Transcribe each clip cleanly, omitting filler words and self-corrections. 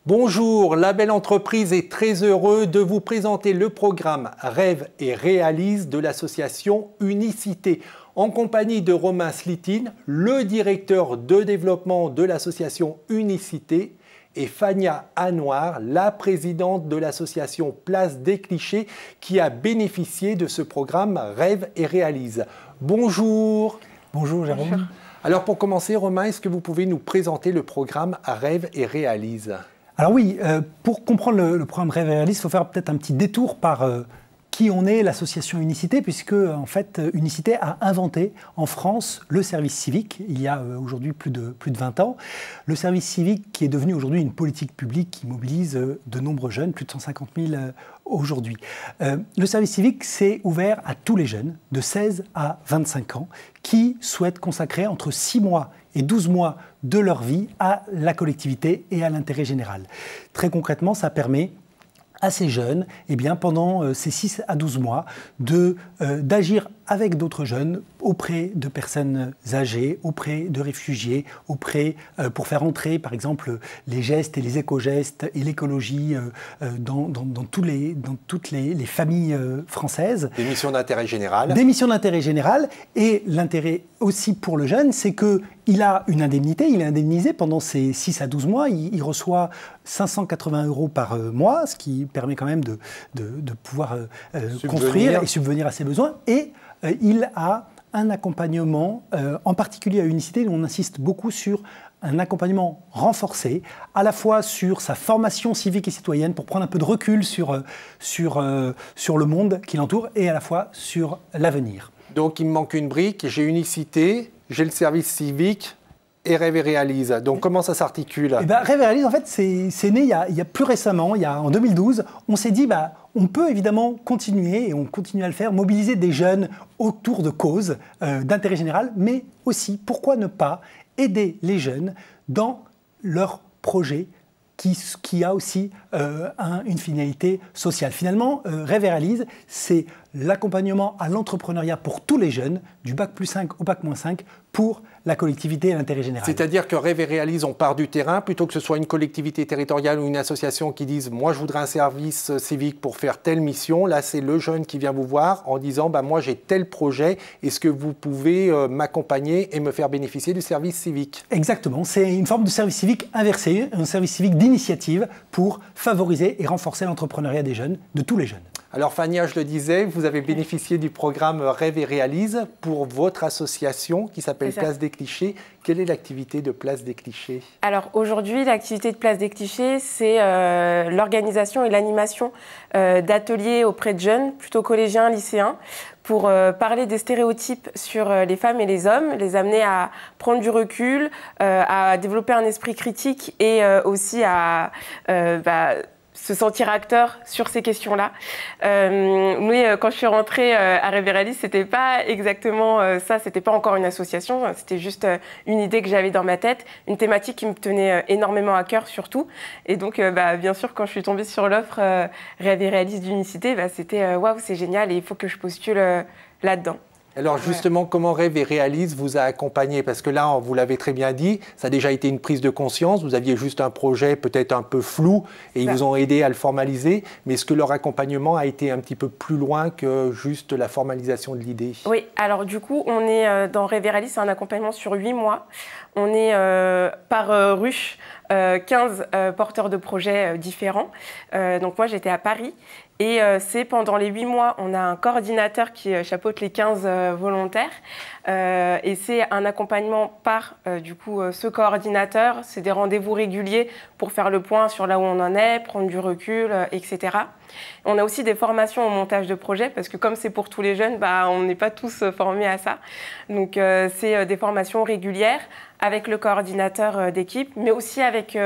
Bonjour, La Belle Entreprise est très heureux de vous présenter le programme Rêve et Réalise de l'association Unicité, en compagnie de Romain Slitine, le directeur de développement de l'association Unicité, et Fania Anouar, la présidente de l'association Place des Clichés, qui a bénéficié de ce programme Rêve et Réalise. Bonjour. Bonjour Jérôme. Bonjour. Alors pour commencer, Romain, est-ce que vous pouvez nous présenter le programme Rêve et Réalise ? Alors oui, pour comprendre le programme Rêve et Réalise, il faut faire peut-être un petit détour par qui on est, l'association Unicité, puisque en fait Unicité a inventé en France le service civique il y a aujourd'hui plus de 20 ans. Le service civique qui est devenu aujourd'hui une politique publique qui mobilise de nombreux jeunes, plus de 150 000 aujourd'hui. Le service civique, c'est ouvert à tous les jeunes de 16 à 25 ans qui souhaitent consacrer entre 6 mois et 12 mois de leur vie à la collectivité et à l'intérêt général. Très concrètement, ça permet à ces jeunes, pendant ces 6 à 12 mois, d'agir avec d'autres jeunes auprès de personnes âgées, auprès de réfugiés, pour faire entrer, par exemple, les gestes et les éco-gestes et l'écologie dans toutes les familles françaises. Des missions d'intérêt général. Des missions d'intérêt général. Et l'intérêt aussi pour le jeune, c'est qu'il a une indemnité, il est indemnisé pendant ces 6 à 12 mois, il reçoit 580 € par mois, ce qui permet quand même de pouvoir construire et subvenir à ses besoins. Et il a un accompagnement, en particulier à Unicité, où on insiste beaucoup sur un accompagnement renforcé, à la fois sur sa formation civique et citoyenne, pour prendre un peu de recul sur le monde qui l'entoure, et à la fois sur l'avenir. Donc il me manque une brique, j'ai Unicité, j'ai le service civique et Rêve et Réalise. Donc comment ça s'articule ? Rêve et Réalise, en fait, c'est né il y a plus récemment, en 2012. On s'est dit, on peut évidemment continuer, et on continue à le faire, mobiliser des jeunes autour de causes d'intérêt général, mais aussi, pourquoi ne pas aider les jeunes dans leur projet qui a aussi une finalité sociale. Finalement, Rêve et Réalise, c'est l'accompagnement à l'entrepreneuriat pour tous les jeunes, du Bac+5 au Bac-5, pour la collectivité et l'intérêt général. C'est-à-dire que Rêve et Réalise, on part du terrain, plutôt que ce soit une collectivité territoriale ou une association qui dise « moi je voudrais un service civique pour faire telle mission », là c'est le jeune qui vient vous voir en disant « moi j'ai tel projet, est-ce que vous pouvez m'accompagner et me faire bénéficier du service civique ?» Exactement, c'est une forme de service civique inversé, un service civique d'initiative pour favoriser et renforcer l'entrepreneuriat des jeunes, de tous les jeunes. Alors Fania, je le disais, vous avez bénéficié du programme Rêve et Réalise pour votre association qui s'appelle Place des Clichés. Quelle est l'activité de Place des Clichés ? Alors aujourd'hui, l'activité de Place des Clichés, c'est l'organisation et l'animation d'ateliers auprès de jeunes, plutôt collégiens, lycéens, pour parler des stéréotypes sur les femmes et les hommes, les amener à prendre du recul, à développer un esprit critique et aussi à se sentir acteur sur ces questions-là. Mais quand je suis rentrée à Rêve et Réalise, c'était pas exactement ça, c'était pas encore une association, c'était juste une idée que j'avais dans ma tête, une thématique qui me tenait énormément à cœur surtout. Et donc, bien sûr, quand je suis tombée sur l'offre Rêve et Réalise d'Unicité, c'était waouh, c'est génial et il faut que je postule là-dedans. Alors justement, comment Rêve et Réalise vous a accompagné? Parce que là, vous l'avez très bien dit, ça a déjà été une prise de conscience. Vous aviez juste un projet peut-être un peu flou et ils vous ont aidé à le formaliser. Mais est-ce que leur accompagnement a été un petit peu plus loin que juste la formalisation de l'idée? Oui, alors du coup, on est dans Rêve et Réalise, c'est un accompagnement sur 8 mois. On est par ruche, 15 porteurs de projets différents. Donc moi, j'étais à Paris. Et c'est pendant les 8 mois, on a un coordinateur qui chapeaute les 15 volontaires. Et c'est un accompagnement par du coup, ce coordinateur. C'est des rendez-vous réguliers pour faire le point sur là où on en est, prendre du recul, etc. On a aussi des formations au montage de projets parce que comme c'est pour tous les jeunes, on n'est pas tous formés à ça. Donc c'est des formations régulières avec le coordinateur d'équipe, mais aussi avec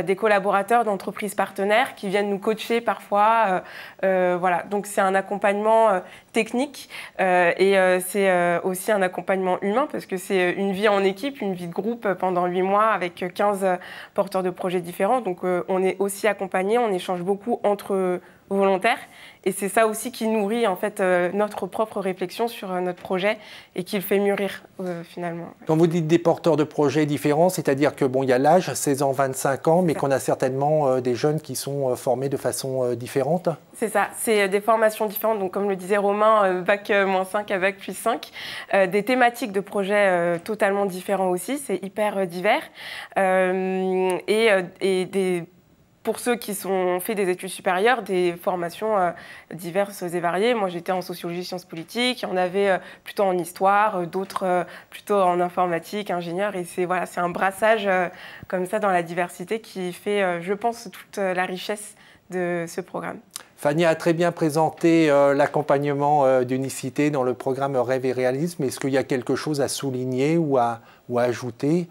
des collaborateurs d'entreprises partenaires qui viennent nous coacher parfois. Voilà. Donc c'est un accompagnement technique et c'est aussi un accompagnement humain parce que c'est une vie en équipe, une vie de groupe pendant 8 mois avec 15 porteurs de projets différents. Donc on est aussi accompagnés, on échange beaucoup entre volontaires. Et c'est ça aussi qui nourrit en fait notre propre réflexion sur notre projet et qui le fait mûrir finalement. Quand vous dites des porteurs de projets différents, c'est-à-dire que bon, il y a l'âge, 16 ans, 25 ans, mais qu'on a certainement des jeunes qui sont formés de façon différente. C'est ça, c'est des formations différentes, donc comme le disait Romain, bac -5 à bac +5, des thématiques de projets totalement différents aussi, c'est hyper divers, pour ceux qui ont fait des études supérieures, des formations diverses et variées. Moi, j'étais en sociologie, sciences politiques. Il y en avait plutôt en histoire, d'autres plutôt en informatique, ingénieur. Et c'est voilà, c'est un brassage comme ça dans la diversité qui fait, je pense, toute la richesse de ce programme. Fanny a très bien présenté l'accompagnement d'Unicité dans le programme Rêve et Réalisme. Est-ce qu'il y a quelque chose à souligner ou à ajouter ?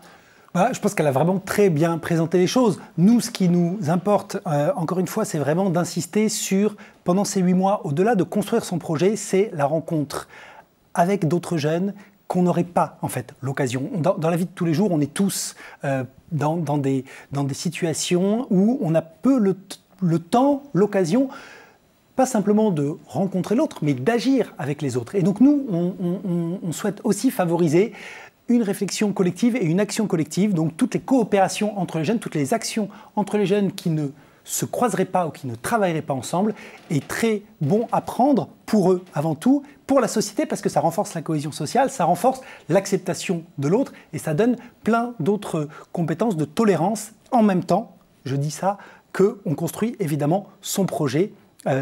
Je pense qu'elle a vraiment très bien présenté les choses. Nous, ce qui nous importe, encore une fois, c'est vraiment d'insister sur, pendant ces 8 mois, au-delà de construire son projet, c'est la rencontre avec d'autres jeunes qu'on n'aurait pas, en fait, l'occasion. Dans la vie de tous les jours, on est tous dans des situations où on a peu le temps, l'occasion, pas simplement de rencontrer l'autre, mais d'agir avec les autres. Et donc nous, on souhaite aussi favoriser une réflexion collective et une action collective, donc toutes les coopérations entre les jeunes, toutes les actions entre les jeunes qui ne se croiseraient pas ou qui ne travailleraient pas ensemble, est très bon à prendre pour eux, avant tout, pour la société, parce que ça renforce la cohésion sociale, ça renforce l'acceptation de l'autre, et ça donne plein d'autres compétences de tolérance en même temps, je dis ça, qu'on construit évidemment son projet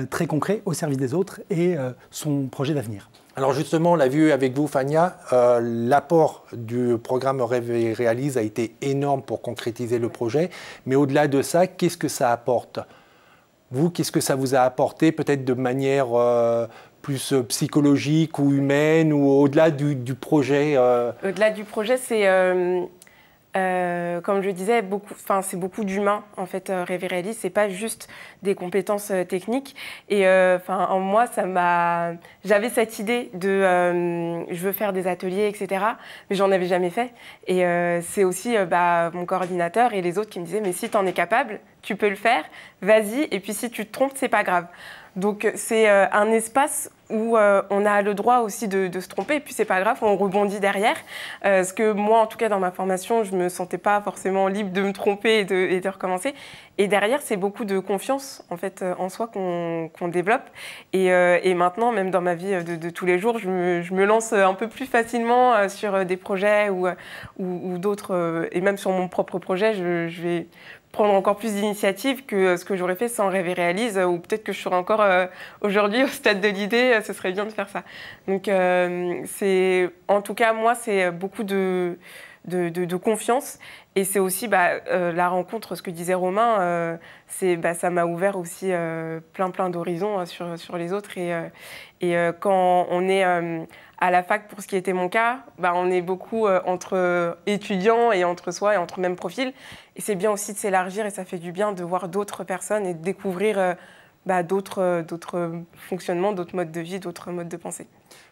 très concret au service des autres et son projet d'avenir. Alors justement, on l'a vu avec vous, Fania, l'apport du programme Rêve et Réalise a été énorme pour concrétiser le projet. Mais au-delà de ça, qu'est-ce que ça apporte? Vous, qu'est-ce que ça vous a apporté, peut-être de manière plus psychologique ou humaine, ou au-delà du projet Au-delà du projet, c'est... comme je disais, c'est beaucoup d'humains en fait. Rêve et Réalise, c'est pas juste des compétences techniques. Et en moi, j'avais cette idée de, je veux faire des ateliers, etc. Mais j'en avais jamais fait. Et c'est aussi mon coordinateur et les autres qui me disaient, mais si t'en es capable, tu peux le faire, vas-y. Et puis si tu te trompes, c'est pas grave. Donc c'est un espace où on a le droit aussi de se tromper, et puis c'est pas grave, on rebondit derrière. Parce que moi, en tout cas, dans ma formation, je me sentais pas forcément libre de me tromper et de recommencer. Et derrière, c'est beaucoup de confiance en fait en soi qu'on développe. Et maintenant, même dans ma vie de tous les jours, je me lance un peu plus facilement sur des projets ou d'autres, et même sur mon propre projet, je vais prendre encore plus d'initiatives que ce que j'aurais fait sans Rêve et Réalise, ou peut-être que je serais encore aujourd'hui au stade de l'idée, ce serait bien de faire ça. Donc en tout cas, moi, c'est beaucoup de confiance, et c'est aussi la rencontre, ce que disait Romain, ça m'a ouvert aussi plein d'horizons sur les autres, et quand on est à la fac, pour ce qui était mon cas, on est beaucoup entre étudiants et entre soi et entre mêmes profils. Et c'est bien aussi de s'élargir, et ça fait du bien de voir d'autres personnes et de découvrir d'autres fonctionnements, d'autres modes de vie, d'autres modes de pensée.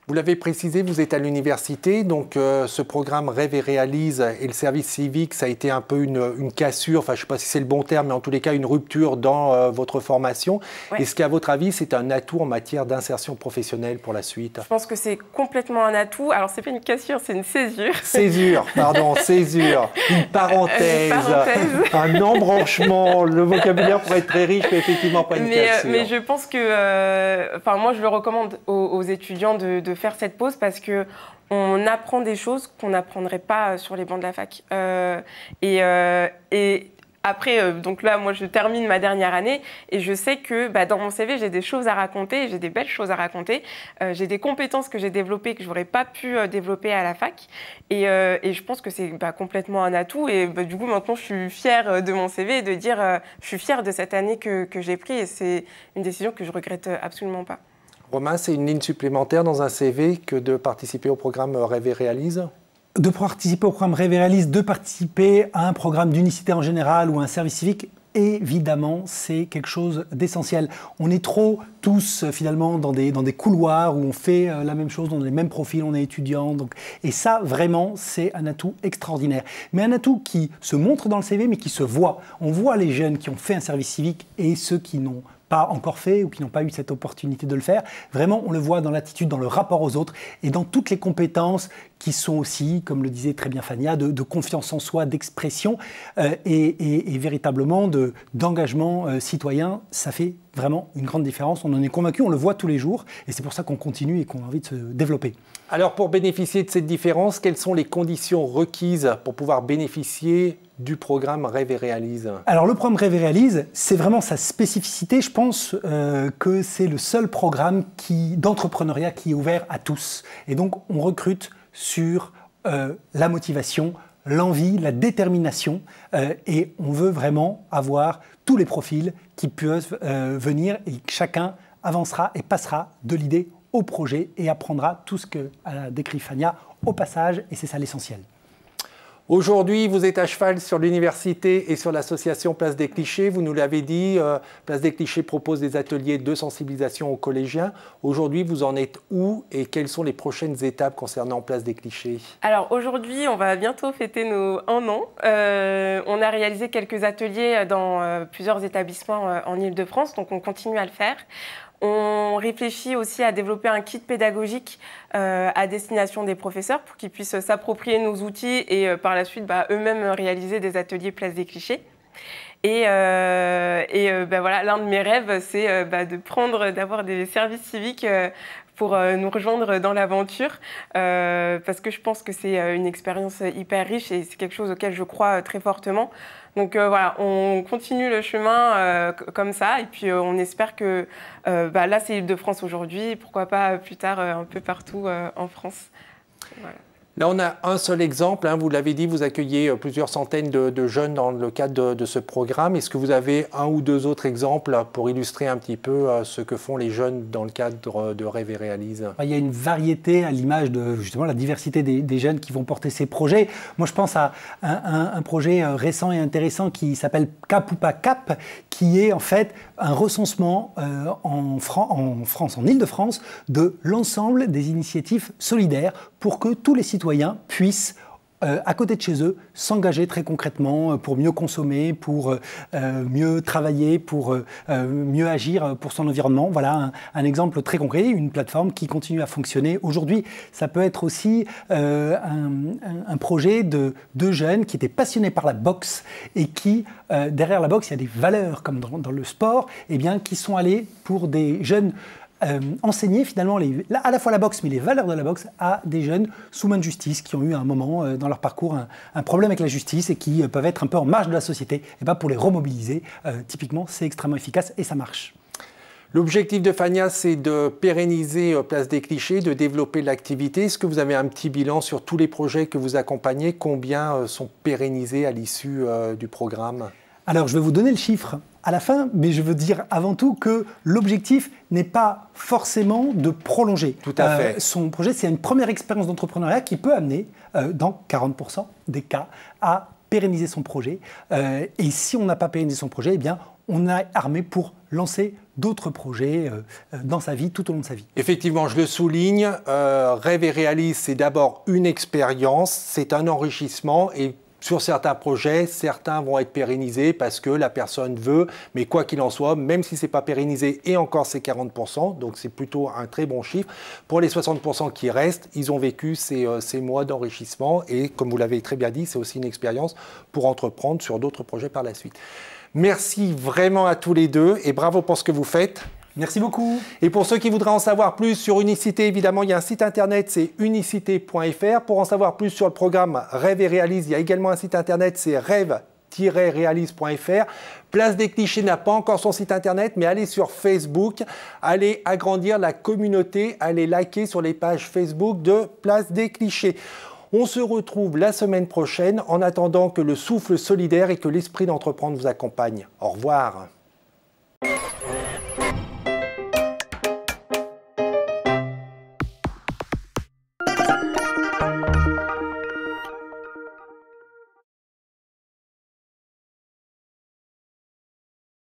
Vous l'avez précisé, vous êtes à l'université, donc ce programme Rêve et Réalise et le service civique, ça a été un peu une cassure, enfin je ne sais pas si c'est le bon terme, mais en tous les cas une rupture dans votre formation. Ouais. Est-ce qu'à votre avis, c'est un atout en matière d'insertion professionnelle pour la suite? Je pense que c'est complètement un atout. Alors c'est pas une cassure, c'est une césure. Césure, pardon, césure. Une parenthèse, un embranchement. Le vocabulaire pourrait être très riche, mais effectivement pas une cassure. Mais je pense que, moi je le recommande aux étudiants de faire cette pause, parce que on apprend des choses qu'on n'apprendrait pas sur les bancs de la fac. Et après, donc là, moi, je termine ma dernière année, et je sais que dans mon CV, j'ai des choses à raconter, j'ai des belles choses à raconter. J'ai des compétences que j'ai développées que je n'aurais pas pu développer à la fac. Et je pense que c'est complètement un atout. Et du coup, maintenant, je suis fière de mon CV et de dire je suis fière de cette année que j'ai prise. Et c'est une décision que je regrette absolument pas. Romain, c'est une ligne supplémentaire dans un CV que de participer au programme Rêve et Réalise? De participer au programme Rêve et Réalise, de participer à un programme d'Unicité en général ou un service civique, évidemment, c'est quelque chose d'essentiel. On est trop tous finalement dans des couloirs où on fait la même chose, dans les mêmes profils, on est étudiant. Et ça, vraiment, c'est un atout extraordinaire. Mais un atout qui se montre dans le CV, mais qui se voit. On voit les jeunes qui ont fait un service civique et ceux qui n'ont pas encore fait ou qui n'ont pas eu cette opportunité de le faire. Vraiment, on le voit dans l'attitude, dans le rapport aux autres et dans toutes les compétences qui sont aussi, comme le disait très bien Fania, de confiance en soi, d'expression et véritablement d'engagement citoyen. Ça fait vraiment une grande différence. On en est convaincu, on le voit tous les jours et c'est pour ça qu'on continue et qu'on a envie de se développer. Alors pour bénéficier de cette différence, quelles sont les conditions requises pour pouvoir bénéficier du programme Rêve et Réalise? Alors le programme Rêve et Réalise, c'est vraiment sa spécificité. Je pense que c'est le seul programme d'entrepreneuriat qui est ouvert à tous. Et donc on recrute sur la motivation, l'envie, la détermination et on veut vraiment avoir tous les profils qui peuvent venir et chacun avancera et passera de l'idée au projet et apprendra tout ce qu'a décrit Fania au passage et c'est ça l'essentiel. Aujourd'hui, vous êtes à cheval sur l'université et sur l'association Place des Clichés. Vous nous l'avez dit, Place des Clichés propose des ateliers de sensibilisation aux collégiens. Aujourd'hui, vous en êtes où et quelles sont les prochaines étapes concernant Place des Clichés? Alors aujourd'hui, on va bientôt fêter nos 1 an. On a réalisé quelques ateliers dans plusieurs établissements en Île-de-France, donc on continue à le faire. On réfléchit aussi à développer un kit pédagogique à destination des professeurs pour qu'ils puissent s'approprier nos outils et par la suite eux-mêmes réaliser des ateliers Place des Clichés. Et voilà, l'un de mes rêves, c'est d'avoir des services civiques pour nous rejoindre dans l'aventure parce que je pense que c'est une expérience hyper riche et c'est quelque chose auquel je crois très fortement. Donc voilà, on continue le chemin comme ça et puis on espère que là c'est Île-de-France aujourd'hui, pourquoi pas plus tard un peu partout en France. Voilà. Là, on a un seul exemple, vous l'avez dit, vous accueillez plusieurs centaines de jeunes dans le cadre de ce programme. Est-ce que vous avez un ou deux autres exemples pour illustrer un petit peu ce que font les jeunes dans le cadre de Rêve et Réalise? Il y a une variété à l'image de justement la diversité des jeunes qui vont porter ces projets. Moi, je pense à un projet récent et intéressant qui s'appelle Cap ou pas Cap, qui est en fait un recensement en France, en Île-de-France, de l'ensemble des initiatives solidaires pour que tous les citoyens puissent, à côté de chez eux, s'engager très concrètement pour mieux consommer, pour mieux travailler, pour mieux agir pour son environnement. Voilà un exemple très concret, une plateforme qui continue à fonctionner. Aujourd'hui, ça peut être aussi un projet de jeunes qui étaient passionnés par la boxe et qui, derrière la boxe, il y a des valeurs comme dans le sport, et bien, qui sont allés pour des jeunes enseigner finalement à la fois la boxe mais les valeurs de la boxe à des jeunes sous main de justice qui ont eu à un moment dans leur parcours un problème avec la justice et qui peuvent être un peu en marge de la société. Et bien pour les remobiliser, typiquement c'est extrêmement efficace et ça marche. L'objectif de Fania, c'est de pérenniser Place des Clichés, de développer l'activité. Est-ce que vous avez un petit bilan sur tous les projets que vous accompagnez? Combien sont pérennisés à l'issue du programme? Alors je vais vous donner le chiffre à la fin, mais je veux dire avant tout que l'objectif n'est pas forcément de prolonger. Tout à fait. Son projet, c'est une première expérience d'entrepreneuriat qui peut amener, dans 40% des cas, à pérenniser son projet. Et si on n'a pas pérennisé son projet, eh bien, on est armé pour lancer d'autres projets dans sa vie, tout au long de sa vie. Effectivement, je le souligne, Rêve et Réalise, c'est d'abord une expérience, c'est un enrichissement et sur certains projets, certains vont être pérennisés parce que la personne veut, mais quoi qu'il en soit, même si ce n'est pas pérennisé, et encore c'est 40%, donc c'est plutôt un très bon chiffre. Pour les 60% qui restent, ils ont vécu ces mois d'enrichissement et comme vous l'avez très bien dit, c'est aussi une expérience pour entreprendre sur d'autres projets par la suite. Merci vraiment à tous les deux et bravo pour ce que vous faites. Merci beaucoup. Et pour ceux qui voudraient en savoir plus sur Unicité, évidemment, il y a un site internet, c'est unicité.fr. Pour en savoir plus sur le programme Rêve et Réalise, il y a également un site internet, c'est rêve-réalise.fr. Place des Clichés n'a pas encore son site internet, mais allez sur Facebook, allez agrandir la communauté, allez liker sur les pages Facebook de Place des Clichés. On se retrouve la semaine prochaine en attendant que le souffle solidaire et que l'esprit d'entreprendre vous accompagnent. Au revoir.